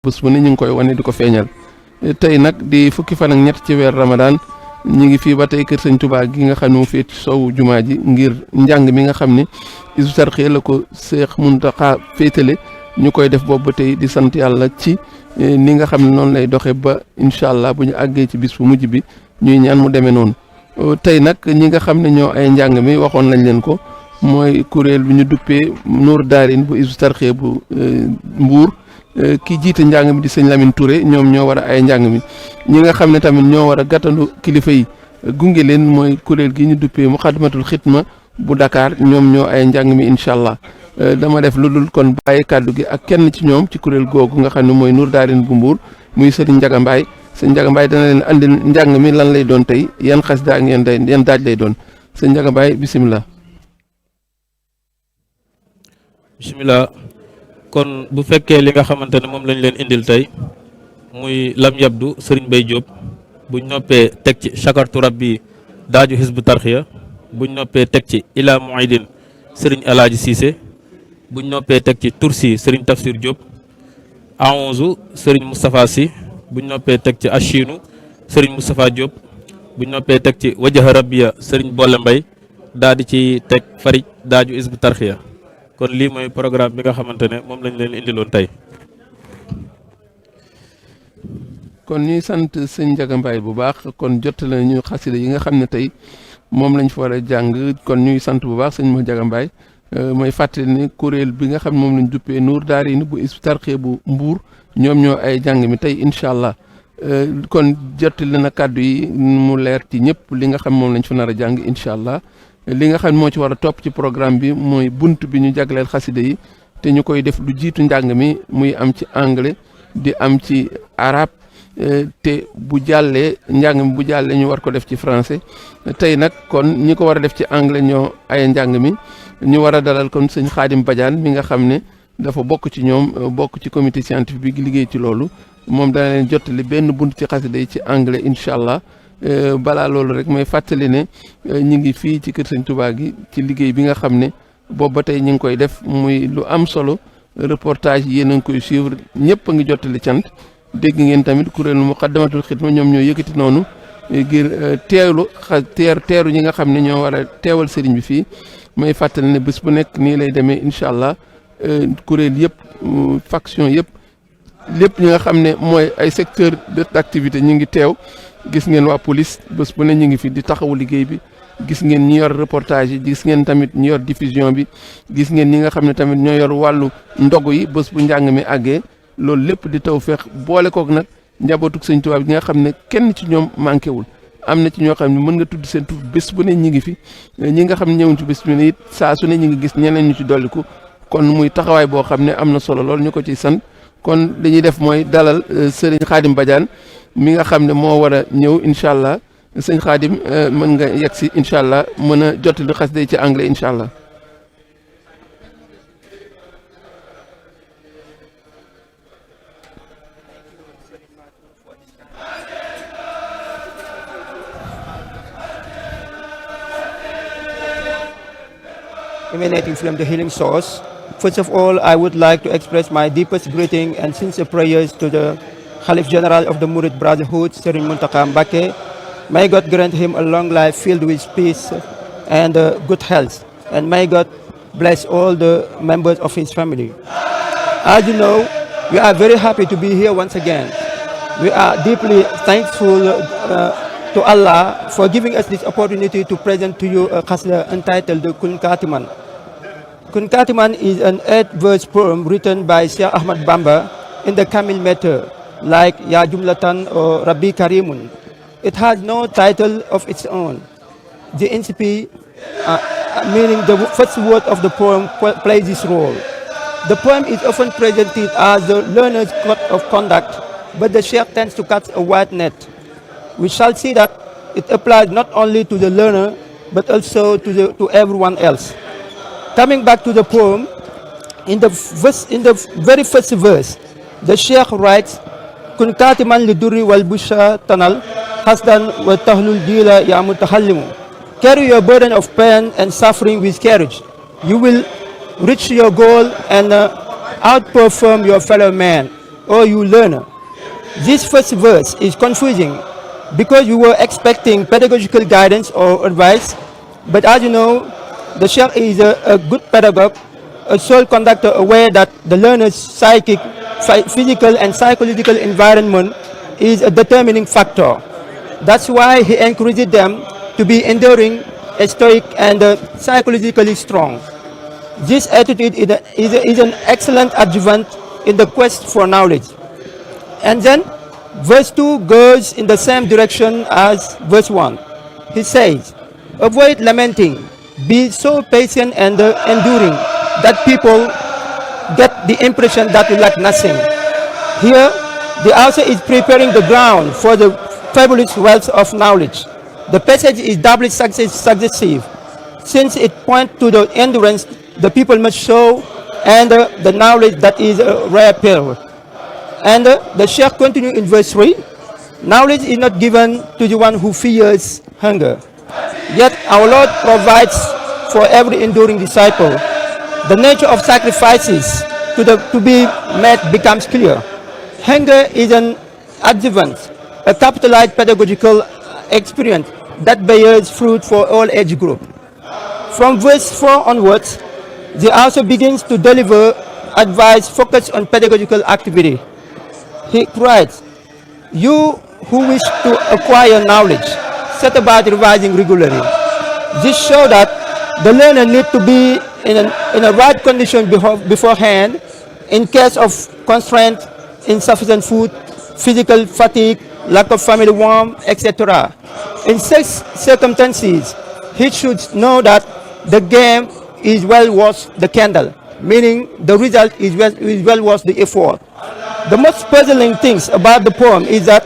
bés bu ne ñu ngi koy wane di ko feeñal tey nag di fukki fan ak ñett ci weer Ramadan ñu ngi fii ba tey kër sëñ Touba gi nga xam ne mu féet sowu jumaa ji ngir njàng mi nga xam ne Hizbut Tarqiyyah la ko Seex Muntaxa féetale ñu koy def boobu ba tey di sant yàlla ci ni nga xam ne noonu lay doxe ba incha allah bu ñu àggee ci bis bu mujj bi ñuy ñaan mu demee noonu tey nag ñi nga xam ne ñoo ay njàng mi waxoon nañ leen ko mooy kuréel bi ñu duppee Nour Daarin bu Hizbut Tarqiyyah bu Mbuur ki jiite njàng mi di sëñ Lamine Touré ñoom ñoo war a ay njàng mi ñi nga xam ne tamit ñoo war a gàttandu kilifa yi gunge leen mooy kuréel gi ñu duppee Muxaddamatul Xidma bu Dakar ñoom ñoo ay njàng mi incha allah dama def lu dul kon bàyyi kàddu gi ak kenn ci ñoom ci kuréel googu nga xam ne mooy Nour Daarin bu Mbuur muy sëriñ Njaga Mbaay sëñ Njaga Mbaay dana leen andil njàng mi lan lay doon tey yan xasida ak yan daaj lay doon sëñ Njaga Mbaay bisimilah. bisimilah. kon bu fekkee li nga xamante ne moom lañ leen indil tey muy lam yabdu sëriñ Bay Jóob buñ noppee teg ci chakartu rabbi daaju Hizbut Tarqiyyah buñ noppee teg ci ila muidin sëriñ Alaaji Siise buñ noppee teg ci tursi sëriñ Tafsir Jóob aonzu sëriñ Moustapha Si buñ noppee teg ci achinu sëriñ Moustapha Jóob buñ noppee teg ci wajaha rabbiya sëriñ Bolle Mbay daa di ci teg farij daaju Hizbut Tarqiyyah kon lii mooy programme bi nga xamante ne moom lañ leen indiloon tey. kon ñuy sant sëñ Njaga Mbaay bu baax kon jottali ñu xasida yi nga xam ne tey moom lañ fa war a jàng kon ñuy sant bu baax sëñ Njaga Mbaay mooy fàttali ne kuréel bi nga xam ne moom lañ duppee Nour Daarayni bu Hizbut Tarqiyyah bu Mbuur ñoom ñoo ay jàng mi tey incha allah kon jottali na kàddu yi mu leer ci ñëpp li nga xam moom lañ fa nar a jàng incha allah. li nga xam moo ci war a topp ci programme bi mooy bunt bi ñu jagleel xasida yi te ñu koy def lu jiitu njàng mi muy am ci anglais di am ci arabe te bu jàllee njàng mi bu jàllee ñu war ko def ci français tey nag kon ñi ko war a def ci anglais ñoo ay njàng mi ñu war a dalal kon sëñ Xaadim Badiane mi nga xam ne dafa bokk ci ñoom bokk ci comité scientifique bi liggéey ci loolu moom dana leen jottali benn bunt ci xasida yi ci anglais incha allah. balaa loolu rek may fàttali ne ñu ngi fii ci kër sëñ Touba gi ci liggéey bi nga xam ne boobu ba tey ñu ngi koy def muy lu am solo reportage yi yéen a ngi koy suivre ñëpp a ngi jottali cant dégg ngeen tamit kuréelu Muxaddamatul Xidma ñoom ñoo yëkkati noonu ngir teeru ñi nga xam ne ñoo war a teewal sëriñ bi fii may fàttali ne bés bu nekk nii lay demee incha allah kuréel yëpp faction yëpp lépp ñi nga xam ne mooy ay secteur d'activité ñu ngi teew. gis ngeen waa police bés bu ne ñu ngi fi di taxawu liggéey bi gis ngeen ñi yor reportage yi gis ngeen tamit ñi yor diffusion bi gis ngeen ñi nga xam ne tamit ñoo yor wàllu ndogu yi bés bu njàng mi àggee loolu lépp di taw feex boole kook nag njabootuk sëñ Tuubaa bi nga xam ne kenn ci ñoom manqué wul am na ci ñoo xam ne mën nga tudd seen tur bés bu ne ñi ngi fi ñi nga xam ne ñëwuñ ci bés bu ne it saa su ne ñi ngi gis ñeneen ñu ci dolliku kon muy taxawaay boo xam ne am na solo lool ñu ko ciy sant kon li ñuy def mooy dalal Serigne Khadim Badiane mi nga xam ne moo war a ñëw incha allah sëñ Khadim mën nga yegg si incha allah mën a jottali xasida ci anglais incha allah. Emanating from the healing source. First of all, I would like to express my deepest greeting and sincere prayers to the Khalif General of the Murid Brotherhood, Serigne Mountakha Mbacké. May God grant him a long life filled with peace and good health. And may God bless all the members of his family. As you know, we are very happy to be here once again. We are deeply thankful to Allah for giving us this opportunity to present to you a qasida entitled Kun Katiman. Kun Katiman is an 8-verse poem written by Cheikh Ahmad Bamba in the Kamil meter, like Ya Jumlatan or Rabbi Karimun. It has no title of its own. The incipit, meaning the first word of the poem, plays this role. The poem is often presented as the learner's code of conduct, but the Sheikh tends to cast a wide net. We shall see that it applies not only to the learner, but also to everyone else. Coming back to the poem, in the very first verse, the Sheikh writes, Kun katiman lidurri wal busha tanal, hasdan wa tahlul dila ya mutahallimu. Carry your burden of pain and suffering with courage. You will reach your goal and outperform your fellow man. O you learner. This first verse is confusing because we were expecting pedagogical guidance or advice, but as you know, the Sheikh is a good pedagogue, a soul conductor aware that the learner's psychic, physical and psychological environment is a determining factor. That's why he encouraged them to be enduring, stoic and psychologically strong. This attitude is an excellent adjuvant in the quest for knowledge. And then verse 2 goes in the same direction as verse 1. He says, avoid lamenting, be so patient and enduring that people get the impression that you lack nothing. Here, the author is preparing the ground for the fabulous wealth of knowledge. The passage is doubly suggestive, since it points to the endurance the people must show and the knowledge that is a rare pearl. And the Sheikh continues in verse 3, knowledge is not given to the one who fears hunger. Yet our Lord provides for every enduring disciple. The nature of sacrifices to be met becomes clear. Hunger is an adjuvant, a capitalized pedagogical experience that bears fruit for all age groups. From verse 4 onwards, the author begins to deliver advice focused on pedagogical activity. He writes, you who wish to acquire knowledge, set about revising regularly. This shows that the learner needs to be in a right condition beforehand in case of constraint, insufficient food, physical fatigue, lack of family warmth, etc. In such circumstances, he should know that the game is well worth the candle, meaning the result is well worth the effort. The most puzzling things about the poem is that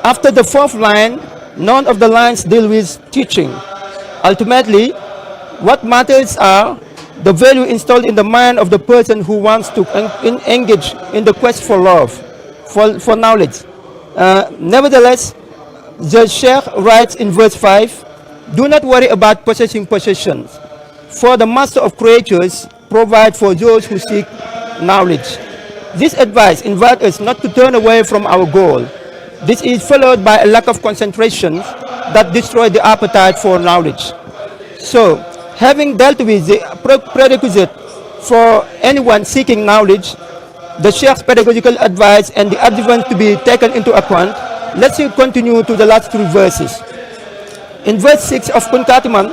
after the fourth line, none of the lines deal with teaching. Ultimately, what matters are the value installed in the mind of the person who wants to engage in the quest for love, for knowledge. Nevertheless, the Sheikh writes in verse 5, do not worry about possessing possessions, for the master of creatures provides for those who seek knowledge. This advice invites us not to turn away from our goal. This is followed by a lack of concentration that destroys the appetite for knowledge. So, having dealt with the prerequisite for anyone seeking knowledge, the Sheikh's pedagogical advice and the adjuvant to be taken into account, let's continue to the last three verses. In verse 6 of Kunkatiman,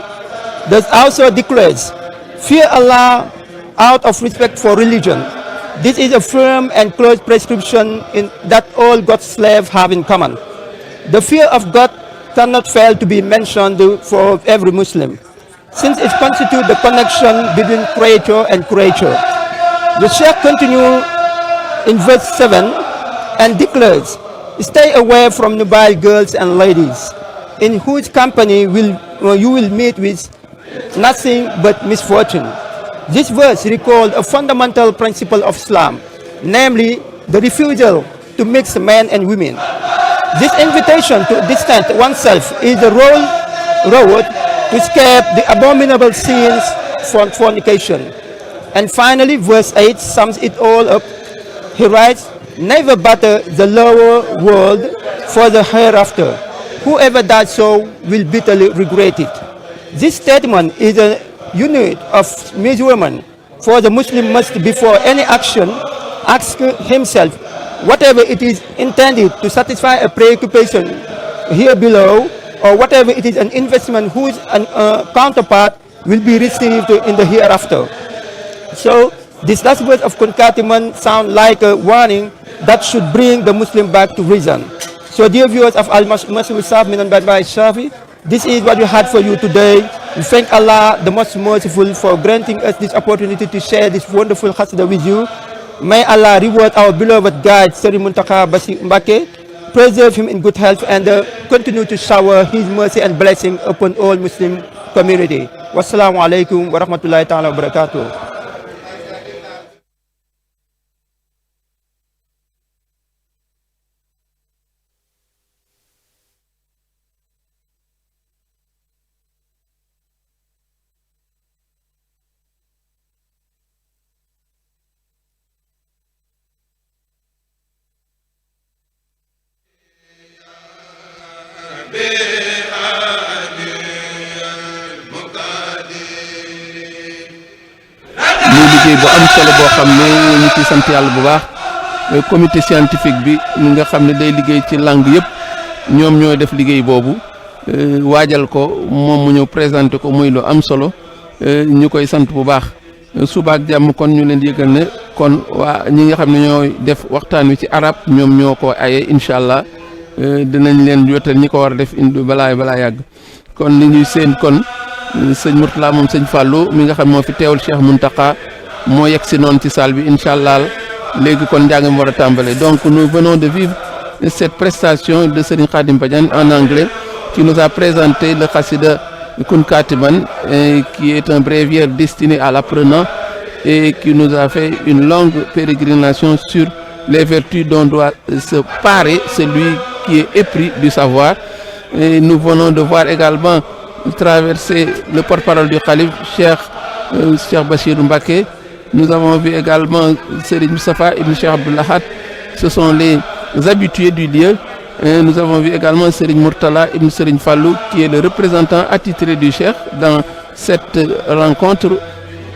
the author declares, fear Allah out of respect for religion. This is a firm and close prescription that all God's slaves have in common. The fear of God cannot fail to be mentioned for every Muslim, since it constitutes the connection between creator and creature. The Sheikh continues in verse 7 and declares, stay away from nubile girls and ladies, in whose company you will meet with nothing but misfortune. This verse recalls a fundamental principle of Islam, namely the refusal to mix men and women. This invitation to distance oneself is the road to escape the abominable sins from fornication. And finally, verse 8 sums it all up. He writes, never batter the lower world for the hereafter. Whoever does so will bitterly regret it. This statement is a unit of measurement, for the Muslim must, before any action, ask himself whatever it is intended to satisfy a preoccupation here below, or whatever it is an investment whose counterpart will be received in the hereafter. So this last verse of Kunkatiman sound like a warning that should bring the Muslim back to reason. So dear viewers of Mashrabu manbahi Shâfî, this is what we had for you today. We thank Allah, the most merciful, for granting us this opportunity to share this wonderful qasida with you. May Allah reward our beloved guide, Serigne Mountakha Bassirou Mbacké, preserve him in good health, and continue to shower His mercy and blessing upon all Muslim community. Wassalamu alaikum wa rahmatullahi ta'ala wa barakatuh. bu am solo boo xam ne ñu ci sant yàlla bu baax comité scientifique bi mi nga xam ne day liggéey ci langue yëpp ñoom ñoo def liggéey boobu waajal ko moom mu ñëw présenté ko muy lu am solo ñu koy sant bu baax suba ak jàmm kon ñu leen di yëgal ne kon waa ñi nga xam ne ñooy def waxtaan wi ci arab ñoom ñoo ko aye incha allah dinañ leen yotal ñi ko war a def indi balaa yàgg kon li ñuy seen kon sëñ Mourtala moom sëñ Fallou mi nga xam moo fi teewul Cheikh Mountakha moo yegg si noonu ci salle bi incha allah léegi kon njàng mi war a tàmbale donc nous venons de vivre cette prestation de Serigne Khadim Badiane en anglais qui nous a présenté le Khassida Kun Katiban qui est un bréviaire destiné à l'apprenant et qui nous a fait une longue pérégrination sur les vertus dont doit se parer celui qui est épris du savoir. Et nous venons de voir également traverser le porte-parole du Khalif, Cheikh Bachir Mbacké. Nous avons vu également Serigne Moustapha Ibn Cheikh Abdoulahat, ce sont les habitués du lieu. Et nous avons vu également Serigne Mourtala Ibn Serigne Fallou, qui est le représentant attitré du Cheikh dans cette rencontre,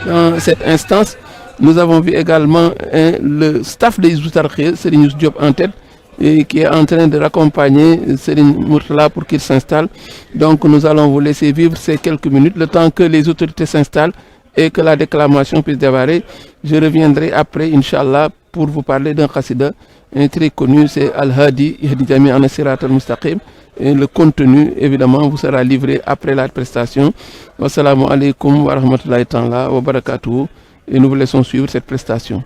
dans cette instance. Nous avons vu également le staff des Hizbut Tarqiyyah, Serigne Youssou Diop en tête, et qui est en train de raccompagner Serigne Mourtala pour qu'il s'installe. Donc nous allons vous laisser vivre ces quelques minutes, le temps que les autorités s'installent et que la déclamation puisse démarrer. Je reviendrai après, Inch'Allah, pour vous parler d'un Khassida très connu, c'est Al-Hadi, Yahdi Jami an Sirat al-Mustaqim. Et le contenu, évidemment, vous sera livré après la prestation. Wassalamu alaikum wa rahmatullahi ta'ala wa barakatuhu. Et nous vous laissons suivre cette prestation.